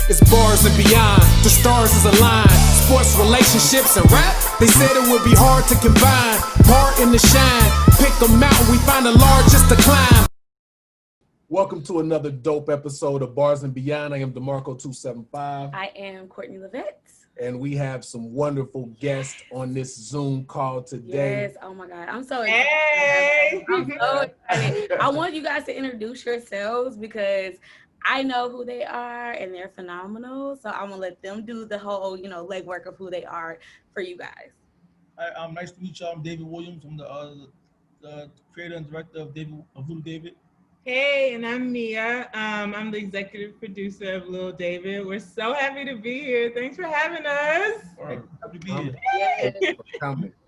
It's bars and beyond, the stars is aligned. Sports, relationships, and rap, they said it would be hard to combine. Part in the shine, pick a mountain, we find the largest to climb. Welcome to another dope episode of Bars and Beyond. I am DeMarco275. I am Courtney Levette. And we have some wonderful guests on this Zoom call today. Yes, oh my God, I'm so excited. Hey! I'm so excited. I want you guys to introduce yourselves because I know who they are and they're phenomenal. So I'm gonna let them do the whole, legwork of who they are for you guys. Hi, nice to meet you. I'm David Williams. I'm the creator and director of Little David. Hey, and I'm Mia. I'm the executive producer of Little David. We're so happy to be here. Thanks for having us. Happy to be here. Yes.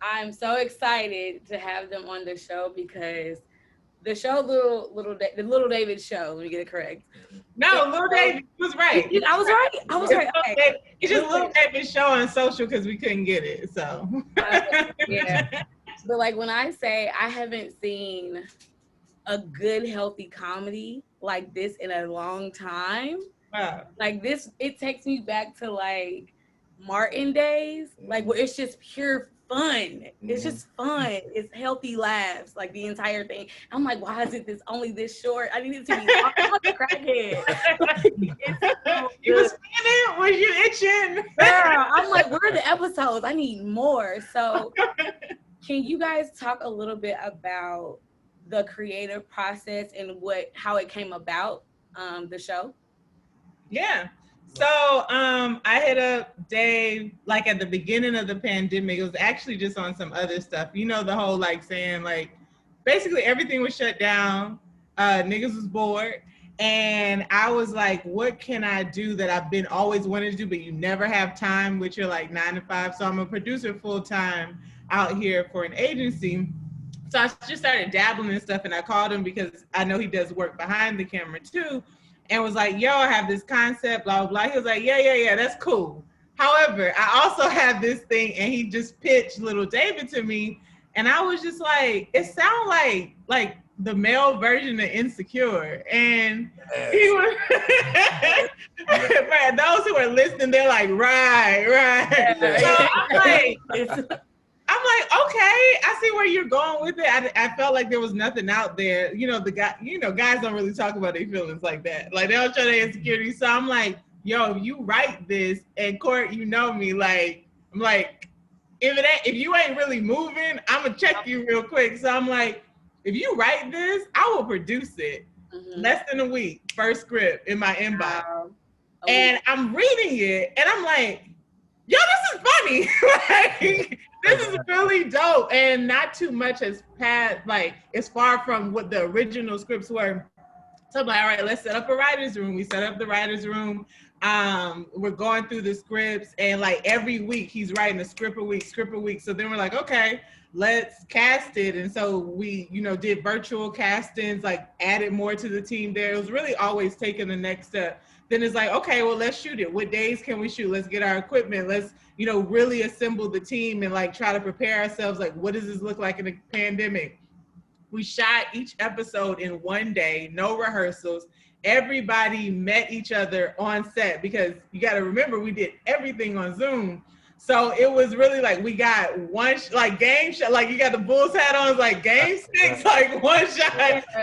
I'm so excited to have them on the show because the show, the Little David show. Let me get it correct. No, Little David was right. I was right. Okay. It's just Little David show on social because we couldn't get it. So yeah. But like when I say I haven't seen a good healthy comedy like this in a long time. Wow. Like this, it takes me back to like Martin days, like where it's just pure fun. It's just fun. It's healthy laughs, like the entire thing. I'm like, why is it only this short? I need it to be a crackhead. You was feeling? Was you itching? Girl, I'm like, where are the episodes? I need more. So can you guys talk a little bit about the creative process and how it came about, the show? Yeah. So I hit up Dave like at the beginning of the pandemic. It was actually just on some other stuff. The whole like saying like basically everything was shut down. Niggas was bored. And I was like, what can I do that I've been always wanting to do, but you never have time with your like 9 to 5. So I'm a producer full time out here for an agency. So I just started dabbling in stuff, and I called him because I know he does work behind the camera too, and was like, yo, I have this concept, blah, blah, blah. He was like, yeah, that's cool. However, I also have this thing, and he just pitched Little David to me, and I was just like, it sounds like the male version of Insecure. And he was, for those who are listening, they're like, right. So I'm like, okay, I see where you're going with it. I felt like there was nothing out there. Guys don't really talk about their feelings like that. Like, they don't show their insecurity. So I'm like, yo, if you write this, and Court, you know me, like, I'm like, if you ain't really moving, I'm gonna check you real quick. So I'm like, if you write this, I will produce it. Mm-hmm. Less than a week, first script in my inbox. Wow. And I'm reading it, and I'm like, yo, this is funny. Like, this is really dope, and not too much has passed. Like, it's far from what the original scripts were. So I'm like, all right, let's set up a writer's room. We set up the writer's room. We're going through the scripts, and like every week he's writing a script a week. So then we're like, okay, let's cast it. And so we, did virtual castings, like added more to the team there. It was really always taking the next step. Then it's like, okay, well, let's shoot it. What days can we shoot? Let's get our equipment. Let's, really assemble the team and like try to prepare ourselves. Like, what does this look like in a pandemic? We shot each episode in one day, no rehearsals. Everybody met each other on set because you got to remember, we did everything on Zoom. So it was really like, we got one, like game shot, like you got the Bulls hat on, it's like game 6, like one shot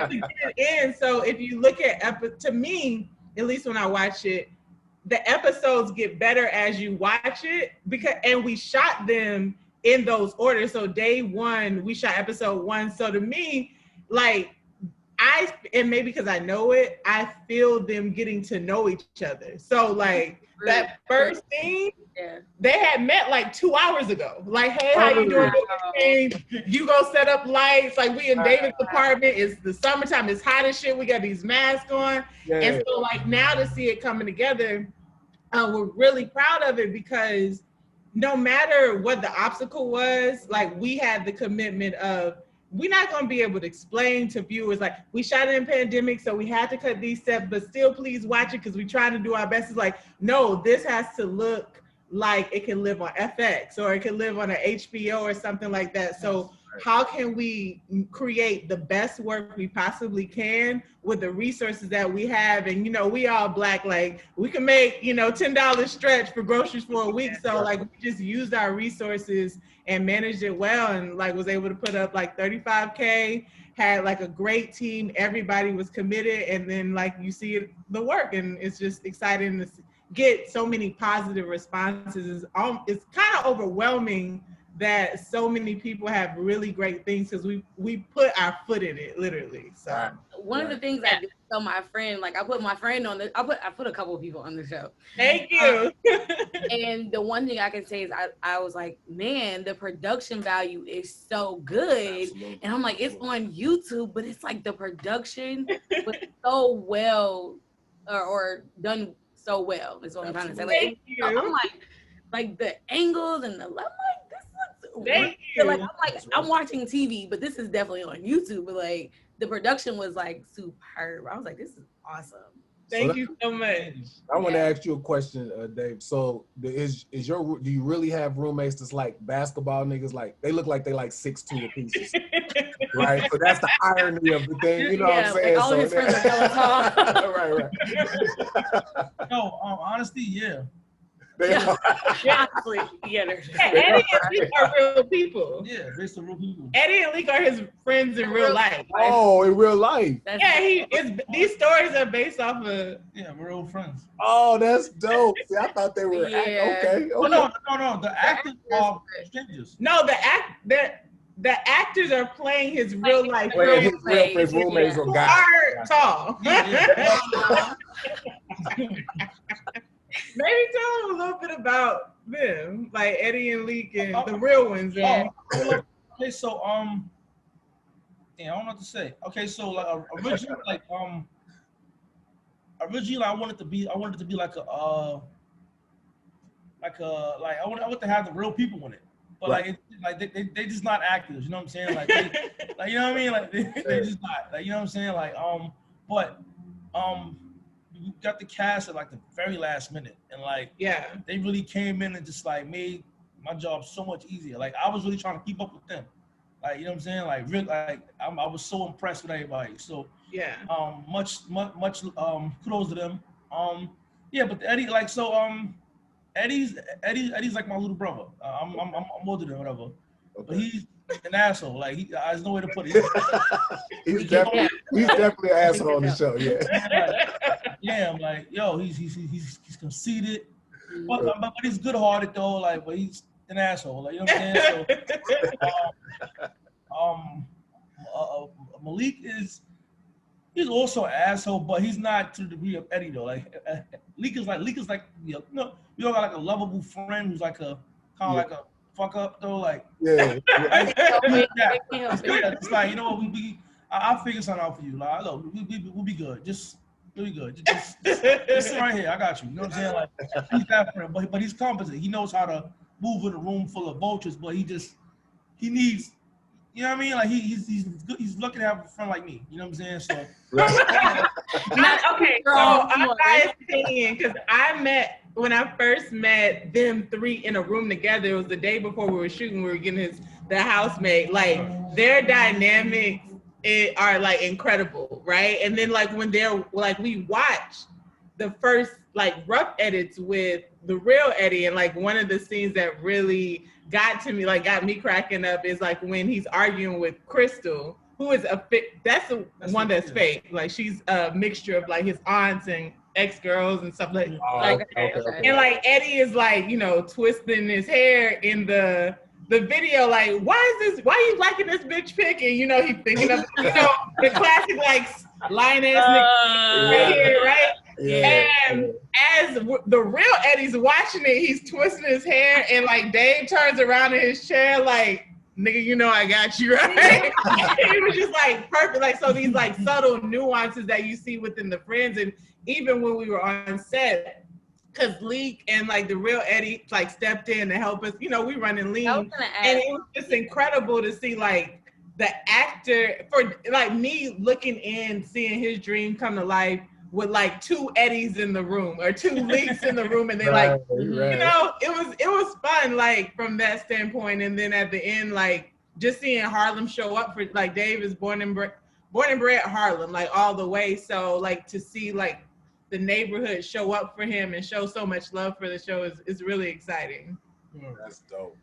to get it in. So if you look at, to me, at least when I watch it, the episodes get better as you watch it and we shot them in those orders. So day 1, we shot episode 1. So to me, like and maybe because I know it, I feel them getting to know each other. So like that first scene, they had met like 2 hours ago. Like, hey, how you doing? You go set up lights. Like, we in David's apartment. It's the summertime. It's hot as shit. We got these masks on. Yeah. And so like now to see it coming together, we're really proud of it because no matter what the obstacle was, like we had the commitment of, we're not going to be able to explain to viewers, like, we shot it in pandemic, so we had to cut these steps, but still please watch it because we're trying to do our best. It's like, no, this has to look like it can live on FX or it can live on an HBO or something like that. So how can we create the best work we possibly can with the resources that we have? And, you know, we all Black, like we can make, you know, $10 stretch for groceries for a week. So like we just used our resources and managed it well, and like was able to put up like 35K, had like a great team. Everybody was committed. And then like you see the work, and it's just exciting to get so many positive responses. It's kind of overwhelming that so many people have really great things because we put our foot in it, literally. So one of the things I did tell my friend, like I put my friend on the, I put a couple of people on the show. Thank you. And the one thing I can say is I was like, man, the production value is so good. Absolutely. And I'm like, it's on YouTube, but it's like the production was so well or done so well is what I'm trying to say. Like, I'm like the angles and the, I'm like, Thank you. Like I'm watching TV, but this is definitely on YouTube. But like the production was like superb. I was like, this is awesome. Thank you so much. I want to ask you a question, Dave. So do you really have roommates that's like basketball niggas? Like they look like they like 6'2" pieces, right? So that's the irony of the thing. You know what I'm saying? Like all his friends are hella tall. Right. No, honestly, yeah. Honestly, yeah. Eddie and Leak are real people. Yeah, they're some real people. Eddie and Leak are his friends in real life. Oh, in real life. These stories are based off of. Yeah, we're old friends. Oh, that's dope. See, I thought they were okay. Oh, no. The actors are strangers. No, the actors are playing his real life friends. His roommates who are tall. Maybe tell them a little bit about them, like Eddie and Leak and the real ones. Okay, so I don't know what to say. Okay, so like originally, I wanted it to be like I want to have the real people in it, but they just not actors. You know what I'm saying? Like, like you know what I mean? Like they just not. Like you know what I'm saying? Like we got the cast at like the very last minute, and like they really came in and just like made my job so much easier. Like I was really trying to keep up with them, like you know what I'm saying. Like really, like I was so impressed with everybody. So much kudos to them. But Eddie, like Eddie's like my little brother. I'm older than whatever, but he's an asshole. Like there's no way to put it. he's definitely an asshole on the show. Yeah, I'm like, yo, he's conceited, but he's good-hearted though. Like, but he's an asshole. Like, you know what I'm saying? So, Malik he's also an asshole, but he's not to the degree of Eddie though. Like, Leak is like, you know, you got like a lovable friend who's like a kind of like a fuck up though. Like, it's like, you know what, I'll figure something out for you. Like, look, we'll be good. Just really good. Just sit right here. I got you. You know what I'm saying? Like he's that friend, but he's competent. He knows how to move in a room full of vultures. But he needs. You know what I mean? Like he's good. He's lucky to have a friend like me. You know what I'm saying? So. Okay. So I'm biased opinion because when I first met them three in a room together. It was the day before we were shooting. We were getting the housemate. Like their dynamics are like incredible, right? And then like when they're like we watch the first like rough edits with the real Eddie, and like one of the scenes that really got to me, like got me cracking up, is like when he's arguing with Crystal, who is that's one that's fake. Like she's a mixture of like his aunts and ex-girls and stuff like okay. And like Eddie is like, you know, twisting his hair in the video, like, why are you liking this bitch pic? And, you know, he's thinking of, you know, the classic, like, lion-ass nigga right here, right? Yeah. And as the real Eddie's watching it, he's twisting his hair, and, like, Dave turns around in his chair, like, nigga, you know I got you, right? It was just, like, perfect. Like, so these, like, subtle nuances that you see within the friends, and even when we were on set, because Leak and like the real Eddie like stepped in to help us, you know, we running lean, and it was just incredible to see like the actor, for like me looking in, seeing his dream come to life with like 2 Eddies in the room or 2 Leaks in the room, and they like, you know, it was fun, like from that standpoint. And then at the end, like just seeing Harlem show up for, like, Dave is born and bred Harlem, like all the way. So like to see like the neighborhood show up for him and show so much love for the show is really exciting. That's dope.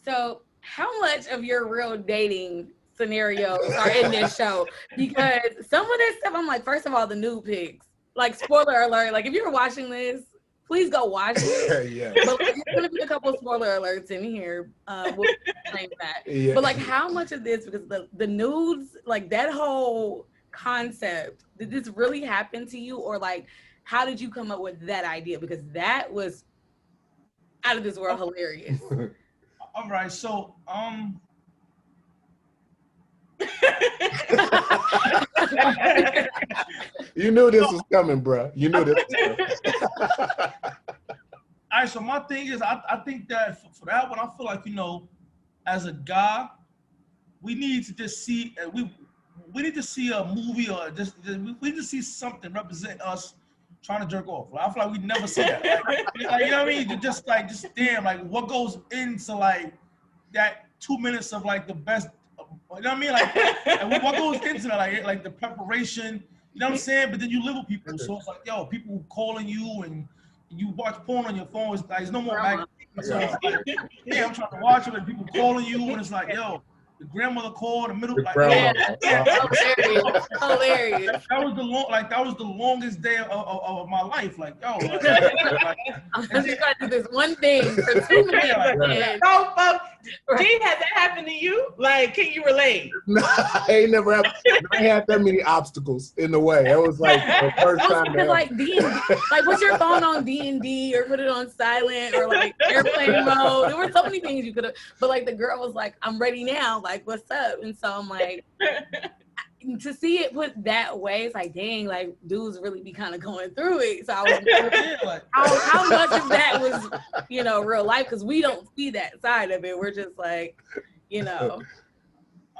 So how much of your real dating scenarios are in this show? Because some of this stuff, I'm like, first of all, the nude pics, like, spoiler alert, like if you're watching this, please go watch it. Yeah. But like, there's gonna be a couple of spoiler alerts in here. We'll explain that. Yeah. But like, how much of this, because the nudes, like that whole concept, did this really happen to you, or like, how did you come up with that idea? Because that was out of this world hilarious. All right, so you knew this was coming, bro. You knew this was coming. All right, so my thing is, I think that for that one, I feel like, you know, as a guy, we need to just see, we need to see a movie, or we need to see something represent us trying to jerk off. Like, I feel like we never see that. Like, you know what I mean? Just damn, like what goes into like that 2 minutes of like the best, you know what I mean? Like what goes into that, like the preparation, you know what I'm saying? But then you live with people, so it's like, yo, people calling you and you watch porn on your phone. It's like, there's no more magazines. So it's like, yeah, I'm trying to watch it, and people calling you, and it's like, yo, the grandmother called in the middle. Like, Hilarious. That was the longest day of my life. Like, yo, I'm just trying to do this one thing for 2 minutes. No, folks. G, has that happened to you? Like, can you relate? No, I ain't never had. I had that many obstacles in the way. It was like the first time. Like D&D, like put your phone on D&D or put it on silent or like airplane mode. There were so many things you could have, but like the girl was like, "I'm ready now." Like, what's up? And so I'm like, to see it put that way, it's like, dang, like dudes really be kind of going through it. So I was how much of that was, you know, real life? Because we don't see that side of it. We're just like, you know,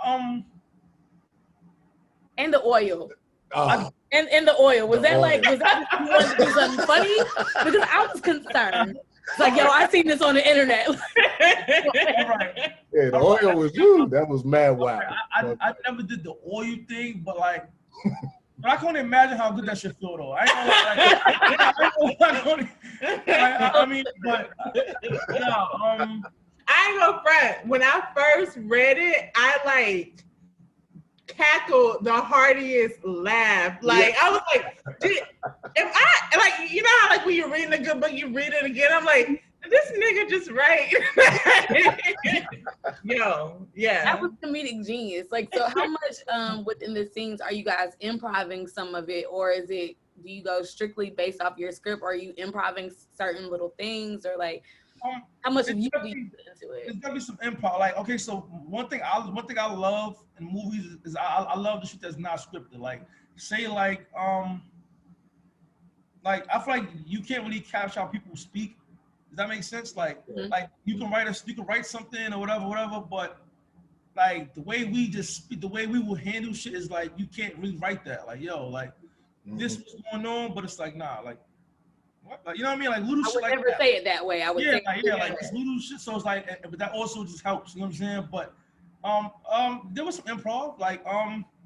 and the oil. And the oil. Was that like, was that you wanted to do something funny? Because I was concerned. It's like, yo, I seen this on the internet. Right. Yeah, the oil was you. That was mad wild. I never did the oil thing, but like, but I can't imagine how good that shit feel though. I mean, but no, I ain't gonna front. When I first read it, I like cackled the heartiest laugh. Like, I was like, if I, like, you know how like when you're reading a good book, you read it again, I'm like, this nigga just right. Yo, yeah. That was comedic genius. Like, so how much within the scenes are you guys improvising some of it, or is it, do you go strictly based off your script, or are you improvising certain little things, or like how much of you do you put into it? There's gotta be some improv. Like, okay, so one thing I love in movies is I love the shit that's not scripted. Like, say like I feel like you can't really capture how people speak. Does that make sense? Like, like you can write something or whatever, but like the way we just speak, the way we will handle shit is like you can't really write that. Like, yo, like this was going on, but it's like, nah, like what? Like, you know what I mean? Like little shit like that. I would never say it that way. I would say like this little shit. So it's like, but that also just helps. You know what I'm saying? But there was some improv, like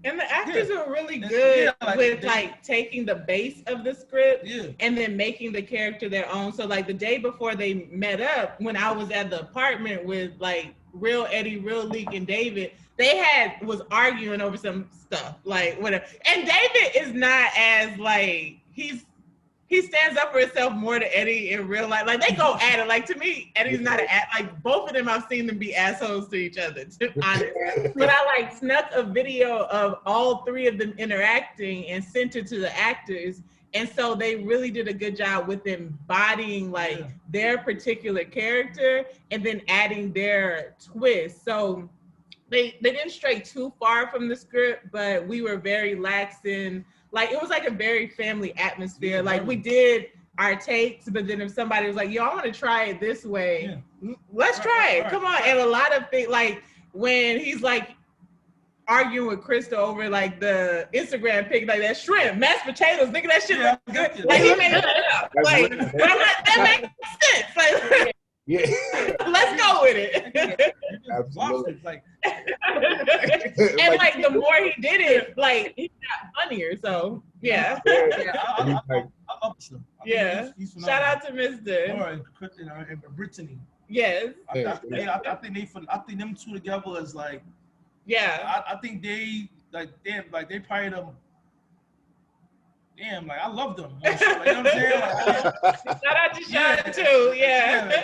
and the actors are really good with like taking the base of the script and then making the character their own. So like the day before they met up, when I was at the apartment with like Real Eddie, Real Leak, and David, they was arguing over some stuff, like whatever. And David is not as like, he stands up for himself more to Eddie in real life. Like they go at it. Like to me, Eddie's not like both of them. I've seen them be assholes to each other. To be honest, but I like snuck a video of all three of them interacting and sent it to the actors. And so they really did a good job with embodying like their particular character and then adding their twist. So they didn't stray too far from the script, but we were very lax in. Like, it was like a very family atmosphere. Like, we did our takes, but then if somebody was like, yo, I want to try it this way, let's try it. Come on. And a lot of things, like, when he's like, arguing with Krista over like the Instagram pic, like that shrimp, mashed potatoes, nigga, that shit look good. Like he made it up. Like, but I'm like, that makes sense. Like, yeah, let's go with it. Absolutely. And like the more he did it, like he got funnier. So yeah. Shout out to Mr. And Brittany. Yes. I think them two together is like. Yeah. I think they like damn, like they probably them. Damn, like I love them. You know what I'm saying? Shout out to Sean too. Yeah.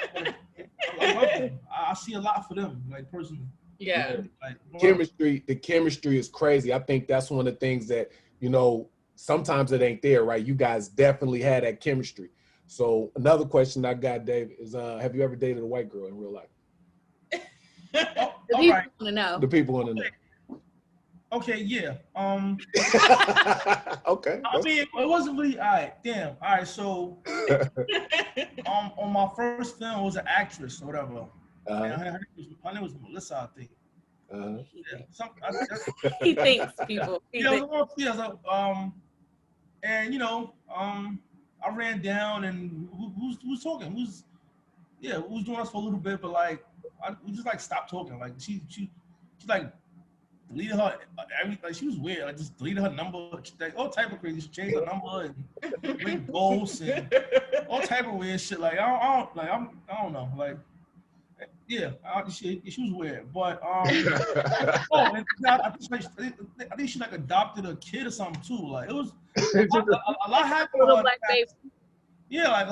I love them. I see a lot for them, like personally. Yeah. Like, the chemistry is crazy. I think that's one of the things that, you know, sometimes it ain't there, right? You guys definitely had that chemistry. So another question I got, Dave, is have you ever dated a white girl in real life? The people want to know. The people want to know. Okay, yeah. Okay. I mean, it wasn't really. All right, damn. All right, so on my first film, it was an actress or whatever. Her name was Melissa, I think. He thinks people. And you know, I ran down and who's talking? Who's doing us for a little bit, but like we just like stopped talking. Like she like deleted her like she was weird. Like just deleted her number, like all type of crazy. She changed her number and went ghosts and all type of weird shit. Like I don't know. Like yeah, she was weird, but I think she like adopted a kid or something too. Like it was a lot happened. Little black baby. Yeah, like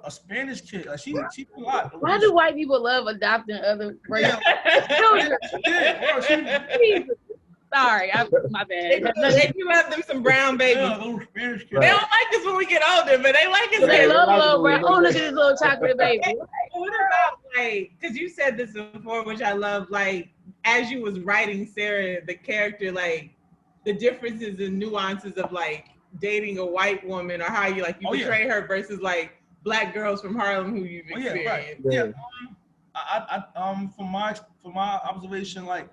a Spanish kid. Like she a lot. Why do white people love adopting other races? Sorry, my bad. They do have them some brown babies. Yeah, little Spanish kids. They don't like us when we get older, but they like us. They love little brown. Oh, look at this little chocolate baby. What about like? Because you said this before, which I love. Like as you was writing Sarah, the character, like the differences and nuances of like dating a white woman or how you portray her versus like black girls from Harlem who you've experienced. From my observation, like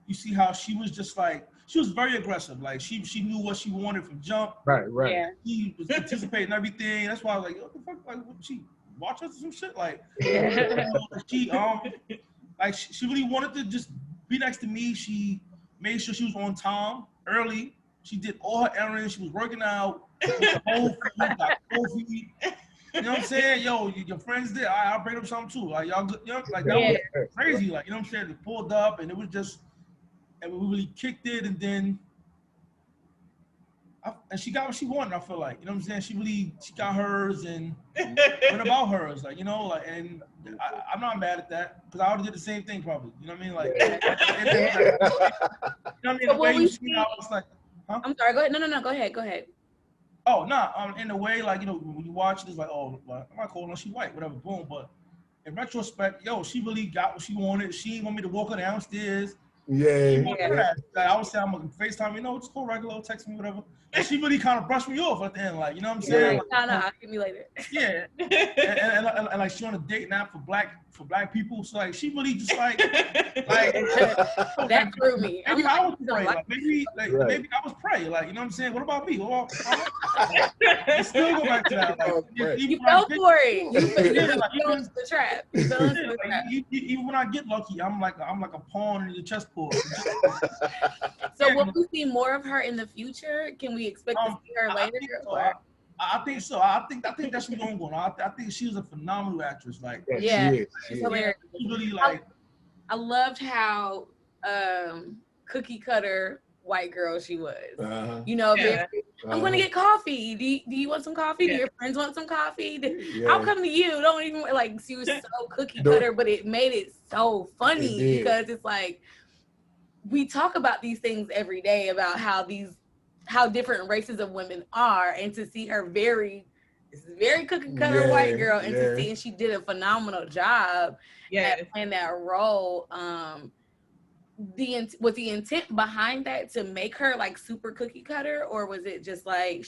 you see how she was just like she was very aggressive. Like she knew what she wanted from jump. Right. Yeah. She was anticipating everything. That's why I was like, what the fuck? Like, what, she watch us or some shit? Like, she really wanted to just be next to me. She made sure she was on time, early. She did all her errands. She was working out. Whole food, got coffee. You know what I'm saying? Yo, your friends there. I'll bring them something too. Like y'all, like that was crazy. Like you know what I'm saying? They pulled up and it was just, and we really kicked it. And then, and she got what she wanted. I feel like you know what I'm saying. She got hers and went about hers. Like you know, like and I'm not mad at that because I would have did the same thing probably. You know what I mean? Like, you know what I mean? The way you see how it's like. Huh? I'm sorry. Go ahead. No. Go ahead. Oh no. In a way, like you know, when you watch it, it's like, oh, like, I'm not calling her, she white, whatever. Boom. But in retrospect, yo, she really got what she wanted. She didn't want me to walk her downstairs. Yeah. Like, I would say I'm gonna FaceTime, you know, just go regular, text me, whatever. And she really kind of brushed me off at the end, like you know what I'm saying? Like, I'll give me later. Yeah. and like she on a date now for black people, so like she really just like that threw me. Maybe I was prey. Like, maybe I was prey. Like you know what I'm saying? What about me? Well, still go back to that. Like, you fell for it. You fell into the trap. Even when I get lucky, I'm like a pawn in the chessboard. So will we see more of her in the future? Can we expect to see her later? I think so. I think that's what's going on. I think she was a phenomenal actress. Like she's hilarious. She really like. I loved how cookie cutter white girl she was. You know, I'm gonna get coffee. Do you want some coffee? Do your friends want some coffee? I'll come to you. Don't even like. She was so cookie cutter, but it made it so funny because it's like we talk about these things every day about how different races of women are, and to see her very cookie cutter white girl, and to see, and she did a phenomenal job at playing that role. Was the intent behind that to make her like super cookie cutter, or was it just like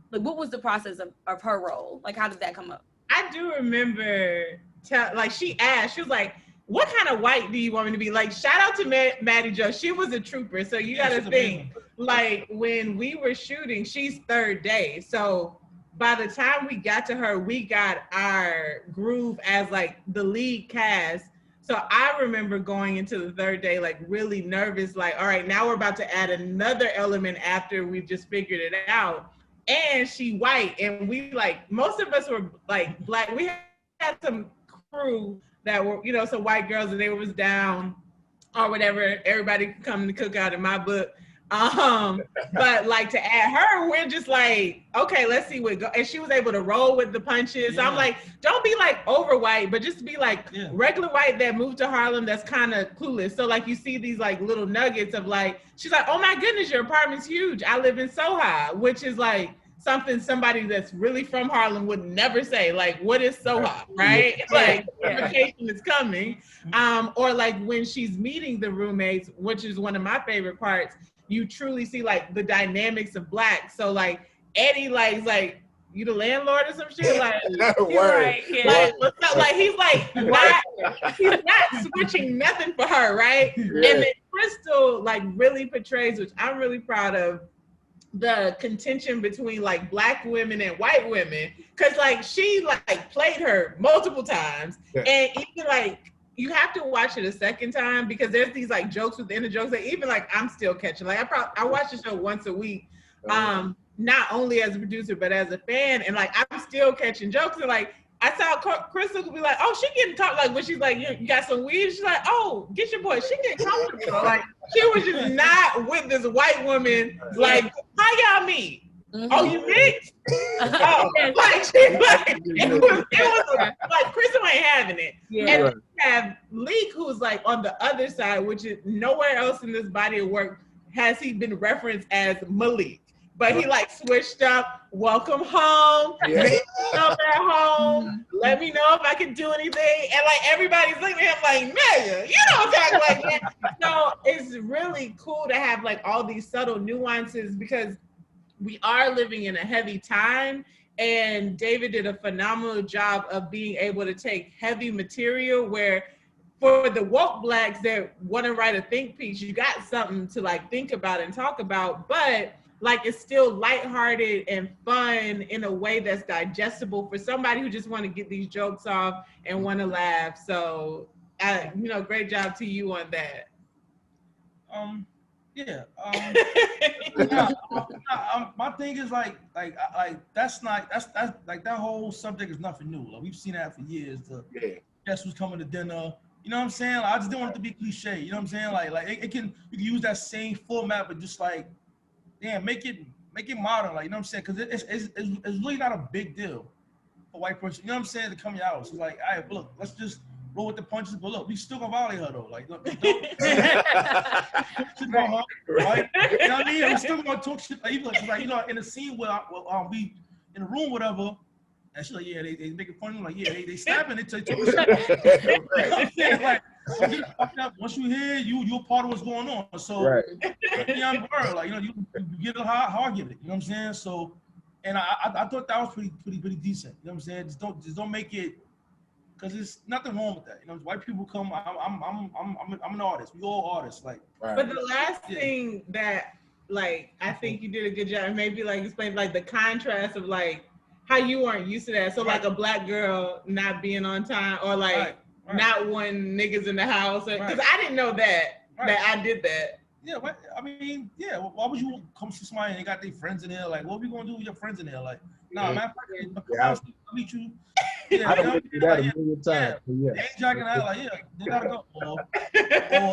what was the process of her role? Like, how did that come up? I do remember, she asked, she was like, what kind of white do you want me to be? Like, shout out to Maddie Jo. She was a trooper. So you got to think, like, when we were shooting, she's third day. So by the time we got to her, we got our groove as, like, the lead cast. So I remember going into the third day, like, really nervous, like, all right, now we're about to add another element after we've just figured it out. And she white. And we, like, most of us were, like, black. We had some crew that were, you know, some white girls, and they was down or whatever. Everybody could come to cook out in my book. But like to add her, we're just like, okay, let's see what go. And she was able to roll with the punches. So I'm like, don't be like over white, but just be like regular white that moved to Harlem that's kind of clueless. So like you see these like little nuggets of like, she's like, oh my goodness, your apartment's huge. I live in Soho, which is like something somebody that's really from Harlem would never say. Like, what is Soho, right? It's like, vacation is coming. Or like when she's meeting the roommates, which is one of my favorite parts, you truly see like the dynamics of black. So like Eddie like you the landlord or some shit? Like, right. Like he's like he's not switching nothing for her, right? Yeah. And then Crystal like really portrays, which I'm really proud of, the contention between like black women and white women, because like she like played her multiple times, and even like you have to watch it a second time because there's these like jokes within the jokes that even like I'm still catching. Like I watch the show once a week, not only as a producer but as a fan, and like I'm still catching jokes. And like I saw Crystal could be like, oh, she getting talked like when she's like, you got some weed. She's like, oh, get your boy. She getting comfortable. Like she was just not with this white woman. Like, how y'all meet? Mm-hmm. Oh, you mixed? Oh, like she like it was like Crystal ain't having it. Yeah. And we have Leek, who's like on the other side, which is nowhere else in this body of work has he been referenced as Malik. But he like switched up. Welcome home. Yeah. Up at home. Let me know if I can do anything. And like everybody's looking at him like, Megan, you don't talk like that. So it's really cool to have like all these subtle nuances because we are living in a heavy time. And David did a phenomenal job of being able to take heavy material where for the woke blacks that want to write a think piece, you got something to like think about and talk about, but like it's still lighthearted and fun in a way that's digestible for somebody who just want to get these jokes off and want to laugh. So, great job to you on that. My thing is like that's like that whole subject is nothing new. Like we've seen that for years. Guess who's coming to dinner? You know what I'm saying? Like, I just didn't want it to be cliche. You know what I'm saying? Like you can use that same format, but just like. Yeah, make it modern, like, you know what I'm saying? Because it's really not a big deal for a white person, you know what I'm saying, to come to your house. It's like, all right, look, let's just roll with the punches, but look, we still gonna violate her though. Like, look, don't her, right? You know what I mean? We still gonna talk shit. Like, even like, you know, in a scene where we in a room, whatever, and she's like, yeah, they making fun of me, like, yeah, they snapping, they talk shit. You know what I'm saying? Like, once you hear, you're part of what's going on. So, young girl, like, you know, you get it how I get it. You know what I'm saying? So, and I thought that was pretty decent. You know what I'm saying? Just don't make it, because there's nothing wrong with that. You know, white people come. I'm an artist. We all artists. Like, but the last thing that, like, I think you did a good job, and maybe like explain like the contrast of like how you weren't used to that. So like a black girl not being on time, or like. Not wanting niggas in the house, because I didn't know that I did that. Yeah, I mean, yeah. Why would you come see somebody and they got their friends in there? Like, what are we gonna do with your friends in there? Like, nah, man, I'll meet you. Yeah, I went through that a million times. Yeah. They ain't jacking out. Like, yeah, they gotta go. Or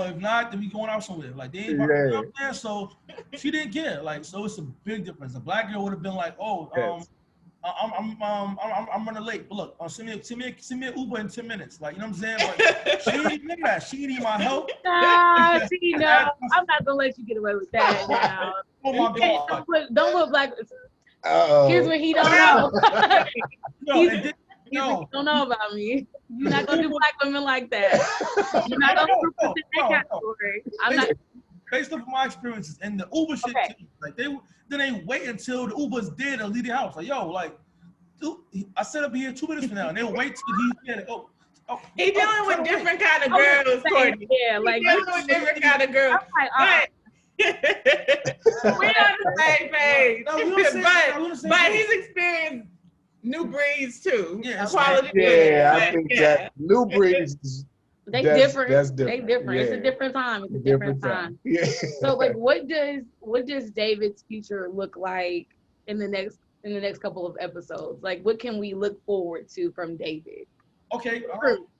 if not, then we going out somewhere. Like, they ain't you know what I'm saying? So she didn't care. Like, so it's a big difference. A black girl would have been like, I'm running late, but look, send me an Uber in 10 minutes. Like, you know what I'm saying? Like, she didn't need that. She didn't need my help. Nah, see, no, I'm not gonna let you get away with that now. Oh my God. Don't put black. Here's what he don't know. He don't know about me. You're not gonna do black women like that. You're not gonna put in that category. I'm not. Based off of my experiences and the Uber shit, too, like they wait until the Uber's there to leave the house. Like, yo, like, dude, I set up here 2 minutes from now, and they'll wait till he's there to go. He dealing with different kind of girls, Courtney. Yeah, like he dealing with different kind of girls. But we're on the same page. But he's experienced new breeds too. Yeah, quality. I think that new breeds. They different. That's different. They different. Yeah. It's a different time. It's a different time. Yeah. So like, what does David's future look like in the next couple of episodes? Like, what can we look forward to from David? Okay.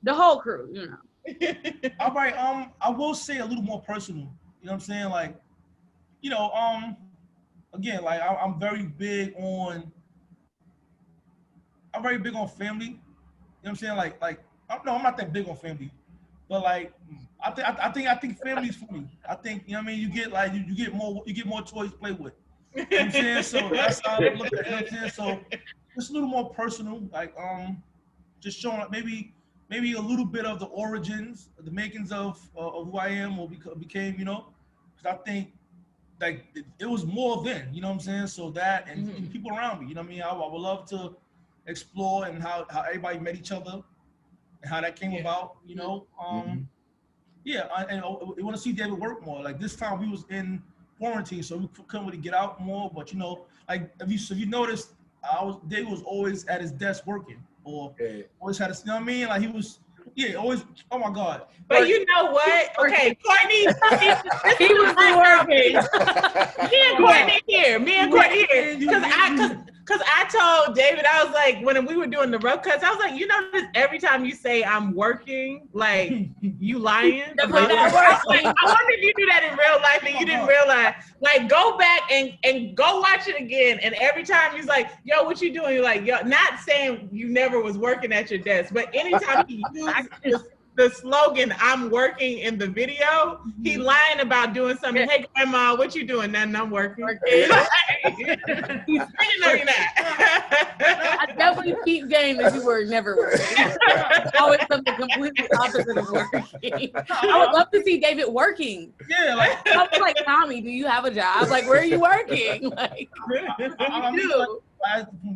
The whole crew, you know. All right. I will say a little more personal. You know what I'm saying? Like, you know, again, like I'm very big on family. You know what I'm saying? Like I'm not that big on family, but like I think family's for me. I think, you know what I mean, you get more toys to play with. You know what I'm saying? So that's how I look at it. You know what I'm saying? So it's a little more personal, like just showing maybe a little bit of the origins, the makings of who I am or became, you know, because I think like it was more then, you know what I'm saying? So that and people around me, you know what I mean? I would love to explore and how everybody met each other and how that came about, you know. Yeah, and I want to see David work more. Like this time we was in quarantine, so we couldn't really get out more. But you know, like if you noticed, David was always at his desk working, or always had a, you know what I mean? Like he was, always. Oh my God! But you know what? Okay, Courtney, he was working. Me and Courtney here, because I told David, I was like, when we were doing the rough cuts, I was like, you notice every time you say I'm working, like you lying. I wonder if you do that in real life and you didn't realize. Like, go back and go watch it again. And every time he's like, yo, what you doing? You're like, yo, not saying you never was working at your desk, but anytime he used the slogan, I'm working in the video, he lying about doing something. Hey, grandma, what you doing? Nothing, I'm working. He's saying no, you're not. I definitely keep game if you were never working. Always something completely opposite of working. I would love to see David working. Yeah, like I was like, Tommy, do you have a job? Like, where are you working? Like, I'm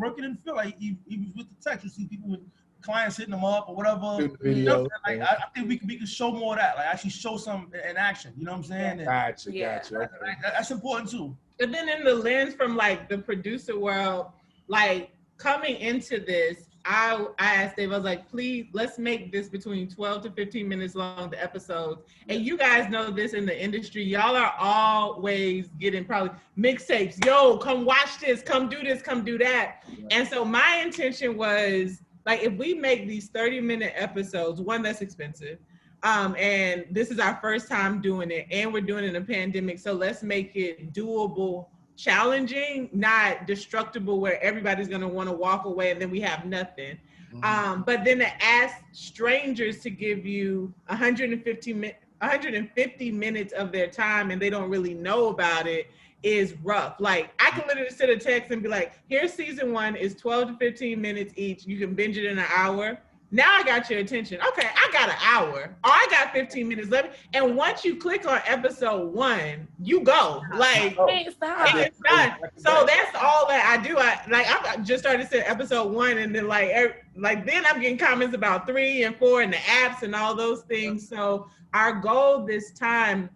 working in the field. Like, even with the text, you see people with clients hitting them up or whatever. You know, like, I think we can show more of that. Like, actually show some in action. You know what I'm saying? Gotcha. Okay. That's important too. And then in the lens from like the producer world, like coming into this, I asked Dave, I was like, please, let's make this between 12 to 15 minutes long, the episodes. And you guys know this in the industry. Y'all are always getting probably mixtapes. Yo, come watch this, come do this, come do that. And so my intention was, like, if we make these 30-minute episodes, one, that's expensive. And this is our first time doing it, and we're doing it in a pandemic. So let's make it doable, challenging, not destructible, where everybody's gonna want to walk away and then we have nothing. But then to ask strangers to give you 150 minutes of their time and they don't really know about it is rough. Like, I can literally sit a text and be like, here's season 1, is 12 to 15 minutes each. You can binge it in an hour. Now I got your attention. Okay, I got an hour, or I got 15 minutes left. And once you click on episode 1, you go. Like, it's done. So that's all that I do. I just started saying episode 1, and then then I'm getting comments about 3 and 4 and the apps and all those things. So our goal this time,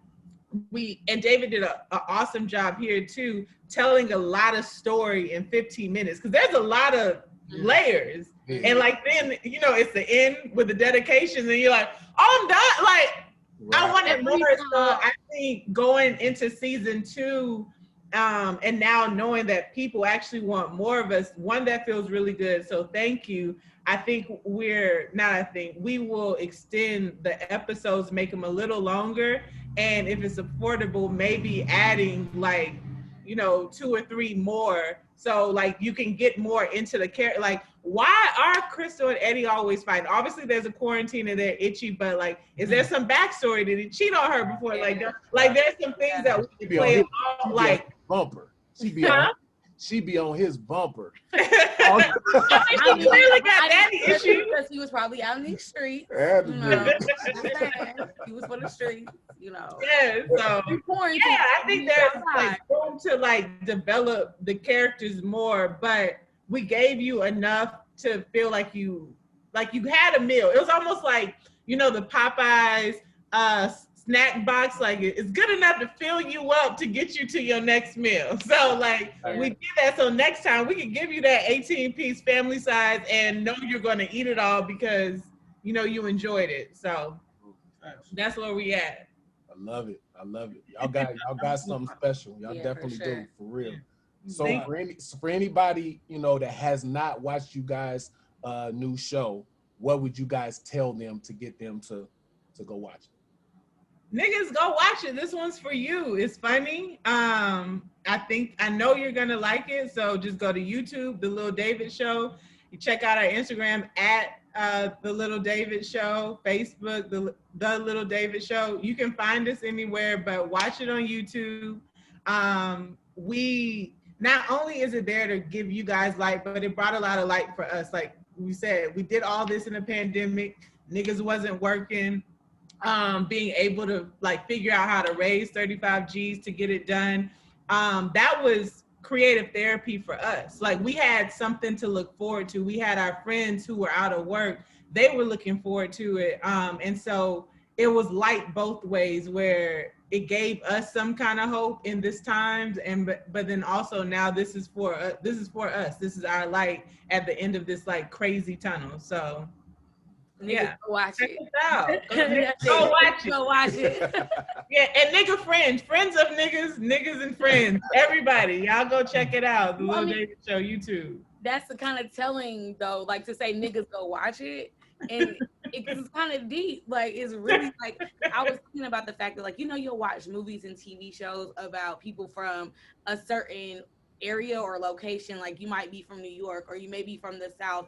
and David did an awesome job here too, telling a lot of story in 15 minutes, because there's a lot of layers. And like, then, you know, it's the end with the dedications and you're like, oh, I'm done. Like, I wanted more. So I think going into season 2, and now knowing that people actually want more of us, one, that feels really good. So thank you. I think we will extend the episodes, make them a little longer. And if it's affordable, maybe adding 2 or 3 more. So like you can get more into the character. Like, why are Crystal and Eddie always fighting? Obviously there's a quarantine and they're itchy, but like, is there some backstory? Did he cheat on her before? Like there's some things that we can play along, like bumper. She be on his bumper. He clearly got daddy issues because he was probably out in the streets. He was for the streets, you know. Yeah, so I think there's room to develop the characters more, but we gave you enough to feel like you like you had a meal. It was almost like, you know, the Popeyes snack box, like it's good enough to fill you up to get you to your next meal. So like we did that. So next time we can give you that 18-piece family size and know you're going to eat it all because, you know, you enjoyed it. So that's where we at. I love it. I love it. Y'all got something special. Y'all definitely do, for real. So for anybody, you know, that has not watched you guys' new show, what would you guys tell them to get them to go watch it? Niggas, go watch it. This one's for you. It's funny. I know you're gonna like it. So just go to YouTube, The Little David Show. You check out our Instagram at The Little David Show, Facebook, The Little David Show. You can find us anywhere, but watch it on YouTube. We not only is it there to give you guys light, but it brought a lot of light for us. Like we said, we did all this in a pandemic. Niggas wasn't working. Being able to like figure out how to raise 35 G's to get it done. That was creative therapy for us. Like we had something to look forward to. We had our friends who were out of work. They were looking forward to it. And so it was light both ways, where it gave us some kind of hope in this times. But then also now this is for us. This is our light at the end of this like crazy tunnel. So Niggas, go watch it. Go watch it. Go watch it. Yeah, and nigga friends of niggas and friends. Everybody, y'all go check it out. The Little David Show, YouTube. That's the kind of telling though, like to say niggas go watch it. And it's kind of deep. Like it's really like, I was thinking about the fact that like, you know, you'll watch movies and TV shows about people from a certain area or location. Like you might be from New York or you may be from the South.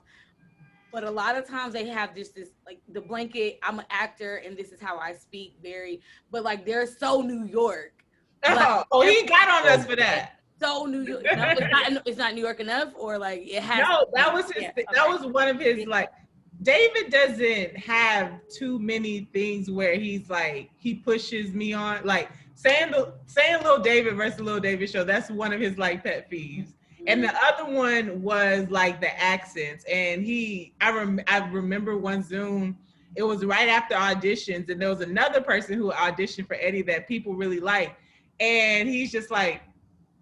But a lot of times they have just this, like the blanket, I'm an actor and this is how I speak, but like they're so New York. Like, he got on us for that. So New York, no, it's not New York enough, or like it has. No, that was his. Yeah, that was one of his like. David doesn't have too many things where he's like he pushes me on, like saying Lil David versus Lil David Show. That's one of his like pet peeves. And the other one was like the accents. And I remember one Zoom, it was right after auditions, and there was another person who auditioned for Eddie that people really liked. And he's just like,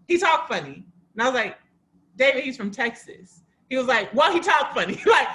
he talked funny. And I was like, David, he's from Texas. He was like, well, he talked funny. Like,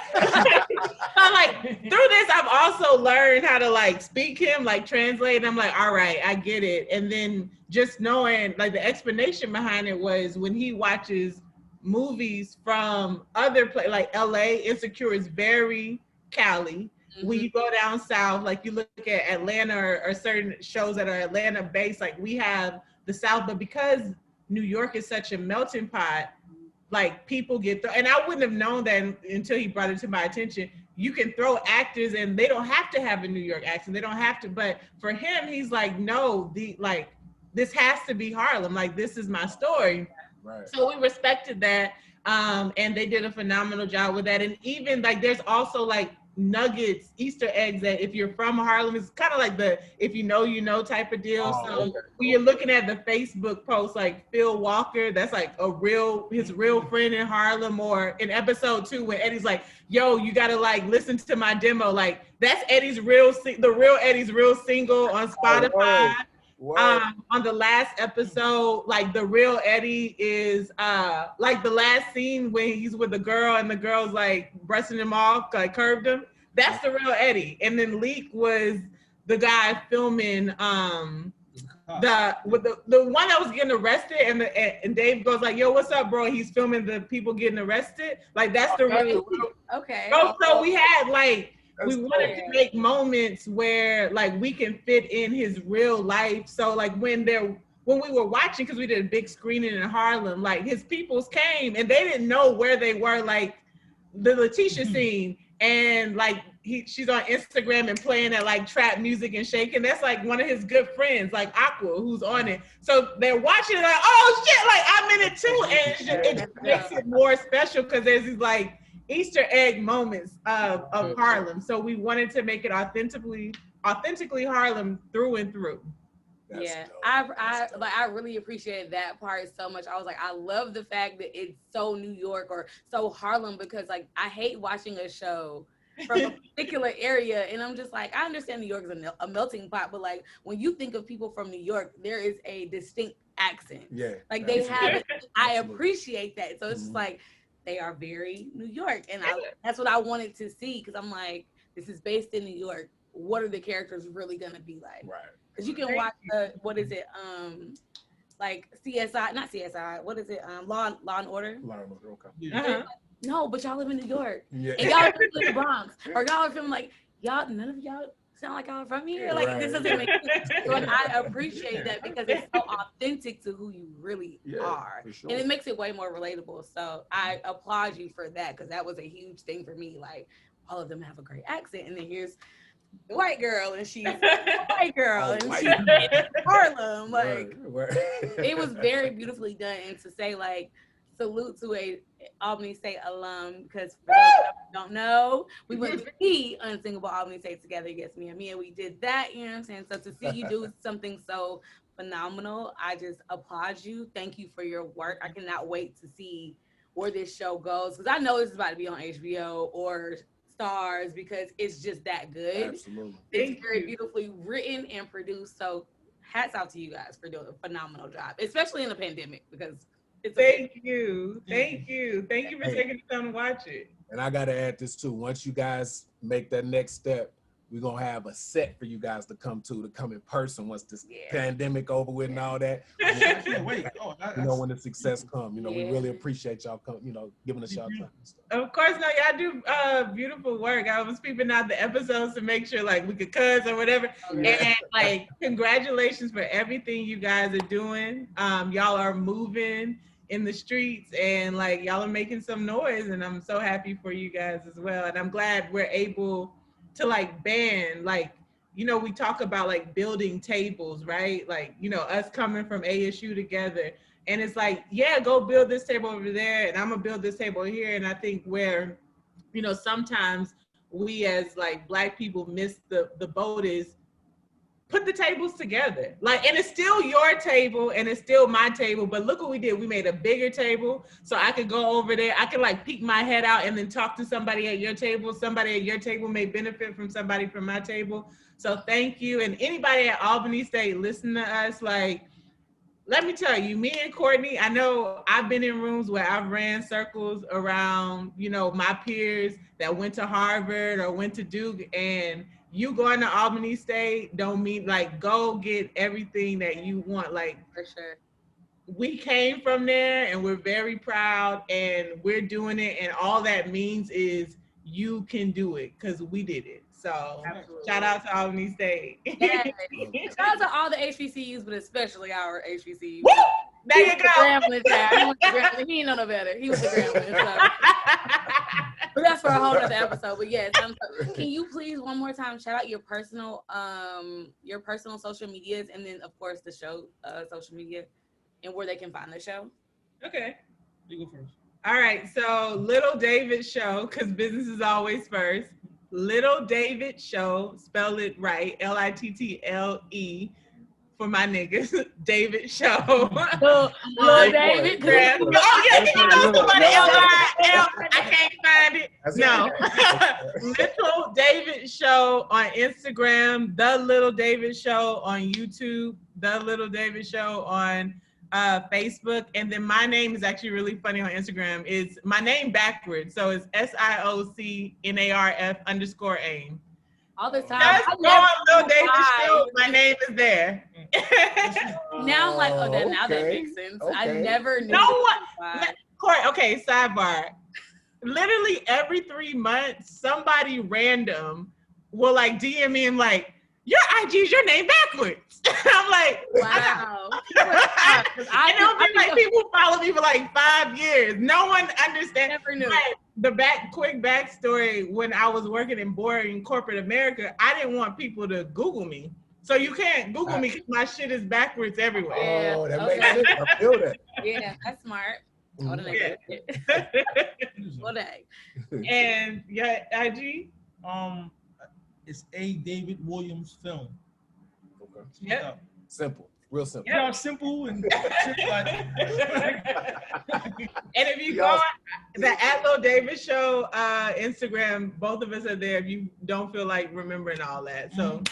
I'm like, through this, I've also learned how to like speak him, like translate. And I'm like, all right, I get it. And then just knowing like the explanation behind it was when he watches movies from other places, like LA, Insecure is very Cali. Mm-hmm. When you go down south, like you look at Atlanta or certain shows that are Atlanta based, like we have the South, but because New York is such a melting pot, like people get and I wouldn't have known that until he brought it to my attention. You can throw actors and they don't have to have a New York accent. They don't have to, but for him, he's like, no, this has to be Harlem. Like, this is my story. Right. So we respected that. And they did a phenomenal job with that. And even like, there's also like nuggets, Easter eggs that if you're from Harlem, it's kind of like the if you know type of deal. So when you're looking at the Facebook post, like Phil Walker, that's like his real friend in Harlem, or in episode 2 when Eddie's like, yo, you gotta like listen to my demo. Like that's the real Eddie's real single on Spotify. On the last episode, like the real Eddie is like the last scene when he's with the girl and the girl's like brushing him off, like curved him. That's the real Eddie. And then Leak was the guy filming the one that was getting arrested, and Dave goes like, yo, what's up, bro? He's filming the people getting arrested. Like that's the real. Okay. So we had like. We wanted to make moments where like we can fit in his real life. So like when we were watching, because we did a big screening in Harlem, like his peoples came and they didn't know where they were, like the Letitia scene, and like she's on Instagram and playing that like trap music and shaking. That's like one of his good friends, like Aqua, who's on it. So they're watching it like, oh shit, like I'm in it too, and it makes it more special because there's these like Easter egg moments of Harlem. So we wanted to make it authentically Harlem through and through. That's I really appreciated that part so much. I was like, I love the fact that it's so New York or so Harlem, because like I hate watching a show from a particular area. And I'm just like, I understand New York is a melting pot, but like when you think of people from New York, there is a distinct accent. Yeah. Like they have it. I appreciate that. So it's just like, they are very New York. And that's what I wanted to see, because I'm like, this is based in New York. What are the characters really gonna be like? Right. Because you can watch what is it? Like CSI, not CSI. What is it? Law and Order. Law and Order. Okay. Uh-huh. No, but y'all live in New York. Yeah. And y'all are from the Bronx, or y'all are from like none of y'all sound like y'all are from here. Like this doesn't make sense. So I appreciate that, because it's so authentic to who you really are, for sure. and it makes it way more relatable. So I applaud you for that, because that was a huge thing for me. Like all of them have a great accent, and then here's the white girl, and she's a white girl, and she's in Harlem. Like it was very beautifully done, and to say like salute to a Albany State alum, because for those that don't know, we went to the Unsingable Albany State together. Yes, me and we did that. You know what I'm saying? So to see you do something so phenomenal, I just applaud you. Thank you for your work. I cannot wait to see where this show goes, because I know this is about to be on HBO or Stars, because it's just that good. Absolutely. It's very beautifully written and produced. So hats out to you guys for doing a phenomenal job, especially in the pandemic, because Thank you for taking the time to watch it. And I gotta add this too. Once you guys make that next step, we're gonna have a set for you guys to come in person once this pandemic over with and all that. I can't wait. You know, when the success comes, you know, we really appreciate y'all giving us y'all time and stuff. Of course, no, y'all do beautiful work. I was peeping out the episodes to make sure like we could cuss or whatever. And like, congratulations for everything you guys are doing. Y'all are moving in the streets, and like y'all are making some noise, and I'm so happy for you guys as well. And I'm glad we're able to like band, like, you know, we talk about like building tables, right? Like, you know, us coming from ASU together, and it's like, yeah, go build this table over there, and I'm gonna build this table here. And I think where, you know, sometimes we as like Black people miss the boat is put the tables together. Like, and it's still your table and it's still my table, but look what we did. We made a bigger table so I could go over there. I could like peek my head out and then talk to somebody at your table. Somebody at your table may benefit from somebody from my table. So thank you. And anybody at Albany State, listen to us. Like, let me tell you, me and Courtney, I know I've been in rooms where I've ran circles around, you know, my peers that went to Harvard or went to Duke, and you going to Albany State don't mean like go get everything that you want. Like, for sure, we came from there and we're very proud and we're doing it. And all that means is you can do it because we did it. So shout out to Albany State. Shout out to all the HBCUs, but especially our HBCUs. Woo! There you go. Grambling child. He ain't know no better. He was a Grambling. So. But that's for a whole other episode. But yes, can you please one more time shout out your personal social medias, and then of course the show social media, and where they can find the show. Okay. You go first. All right. So Little David Show, because business is always first. Little David Show, spell it right, Little for my niggas, David Show. Little David. Oh yeah, you know somebody L-I-L. I can't find it. No. Little David Show on Instagram, The Little David Show on YouTube, The Little David Show on Facebook, and then my name is actually really funny on Instagram. It's my name backwards, so it's SIOCNARF_AIM. All the time. Just go on Lil David Show. My name is there. Now I'm like, oh, now that makes sense. Okay. I never knew. No one. Corey, okay, sidebar. Literally every 3 months, somebody random will like DM me and like, your IG is your name backwards. I'm like, wow. And it'll be like people follow me for like 5 years. No one understands. Never knew. The quick backstory, when I was working in boring corporate America, I didn't want people to Google me. So you can't Google me because my shit is backwards everywhere. Oh, that makes sense. I feel that. Yeah, that's smart. What And yeah, IG? It's A. David Williams Film. Okay. Yeah. Simple. Real simple. Yeah, simple and shit like. And if you go on the @Lil Davis Show Instagram, both of us are there. If you don't feel like remembering all that, so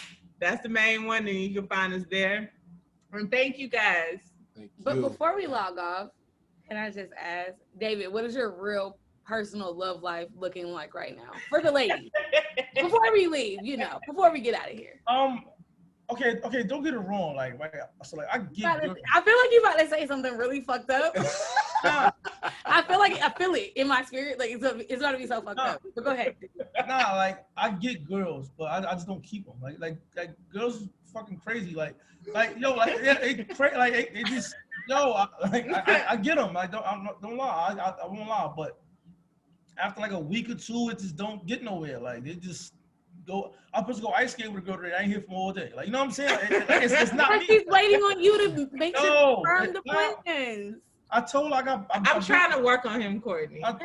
that's the main one, and you can find us there. And thank you guys. But before we log off, can I just ask, David, what is your real personal love life looking like right now for the ladies? Before we leave, before we get out of here. Okay, don't get it wrong. Like, right, so like I get. I feel like you about to say something really fucked up. I feel it in my spirit. Like it's gonna be so fucked up. But go ahead. Nah, like I get girls, but I just don't keep them. Like girls is fucking crazy. Like yo, like they just yo. I get them. Like don't lie. I won't lie. But after like a week or two, it just don't get nowhere. Like they just. I'm supposed to go ice skate with a girl today. I ain't here for all day. Like, you know what I'm saying? It's not me. She's waiting on you to make sure confirm the plans. I told her I'm trying to work on him, Courtney. Girl,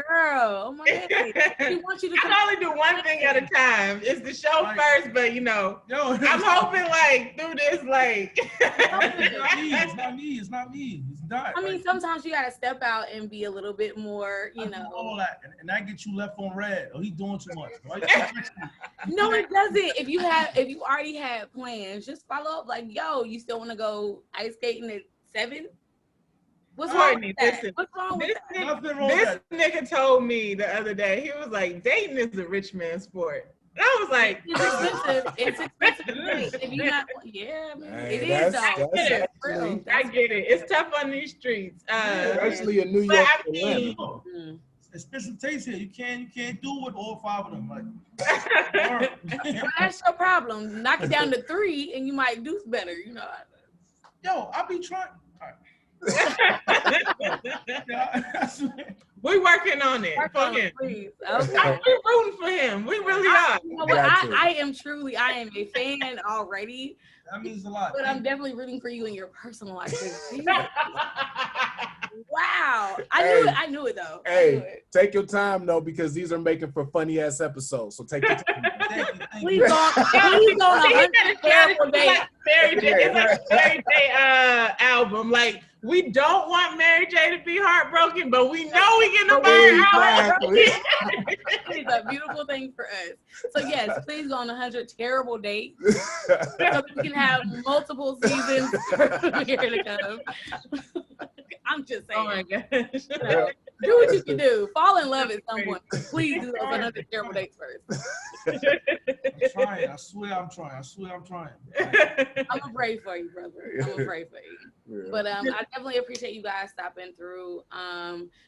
oh my God. He wants you to I only do one thing at a time. It's the show first, but I'm hoping like through this, like. It's not me. It's not. I mean, sometimes you gotta step out and be a little bit more, all that, and that gets you left on red. Oh, he's doing too much. Right? No, it doesn't. If you already had plans, just follow up. Like, yo, you still want to go ice skating at 7? What's wrong with that? What's wrong with that? This nigga told me the other day, he was like, dating is a rich man's sport. And I was like, it's expensive. If you not, it is though. I get it. It's tough on these streets. Especially in New York. Expensive taste here. You can't do with all 5 of them. Like that's your problem. Knock it down to 3, and you might do better. Yo, I be trying. We're working on it. Please. Okay. We're rooting for him. We really are. I am a fan already. That means a lot. But I'm definitely rooting for you in your personal life. Wow. I knew it though. Hey, take your time though, because these are making for funny ass episodes. So take your time. Please don't 100 terrible days. It's like a Mary J album. Like, we don't want Mary J to be heartbroken, but we know we get to burn heartbroken. It's a beautiful thing for us. So yes, please go on 100 terrible dates so that we can have multiple seasons here to come. I'm just saying. Oh my gosh. Do what you can do. Fall in love at some point. Please do those 100 terrible dates first. I'm trying. I swear I'm trying. I'm gonna pray for you, brother. I'm gonna pray for you. But I definitely appreciate you guys stopping through.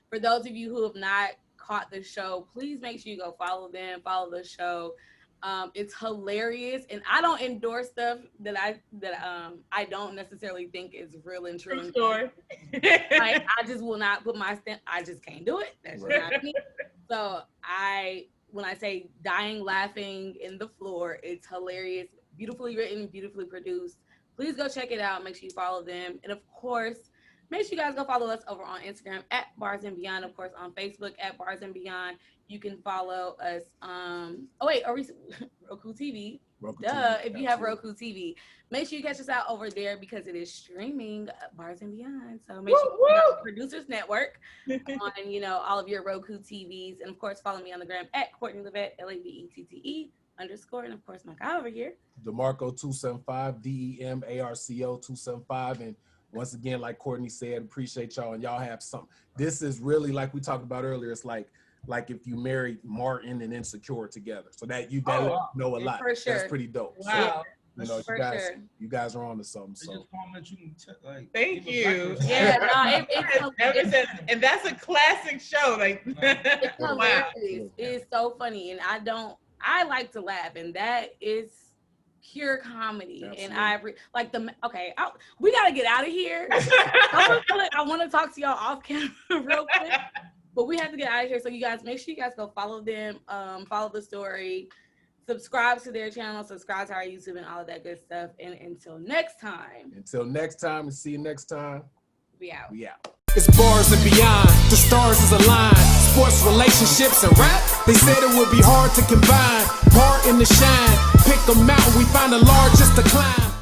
For those of you who have not caught the show, please make sure you go follow them, follow the show. It's hilarious, and I don't endorse stuff that I don't necessarily think is real and true. Like, I just will not put my stamp. I just can't do it. That's not me. So when I say dying laughing in the floor, it's hilarious, beautifully written, beautifully produced. Please go check it out. Make sure you follow them, and of course, make sure you guys go follow us over on Instagram at Bars and Beyond. Of course, on Facebook at Bars and Beyond. You can follow us. Roku TV. If you have Roku TV, make sure you catch us out over there because it is streaming Bars and Beyond. So make sure you check out Producers Network on all of your Roku TVs, and of course follow me on the gram at Courtney Levette, LAVETTE _, and of course my guy over here, DeMarco 275, DEMARCO 275, and once again, like Courtney said, appreciate y'all, and y'all have something. This is really, like we talked about earlier, it's like if you married Martin and Insecure together. So that you know a lot. For sure. That's pretty dope. Wow. So, you guys are on to something. So thank you. Yeah, and that's a classic show. Like, it's hilarious. It's so funny, and I like to laugh, and that is pure comedy. Absolutely. And we gotta get out of here. I want to talk to y'all off camera real quick, but we have to get out of here. So you guys, make sure you guys go follow them, follow the story, subscribe to their channel, subscribe to our YouTube, and all of that good stuff. And until next time, and see you next time. We out. It's Bars and Beyond, the stars is aligned. Sports, relationships, and rap, they said it would be hard to combine. Part in the shine, pick them out, we find the largest to climb.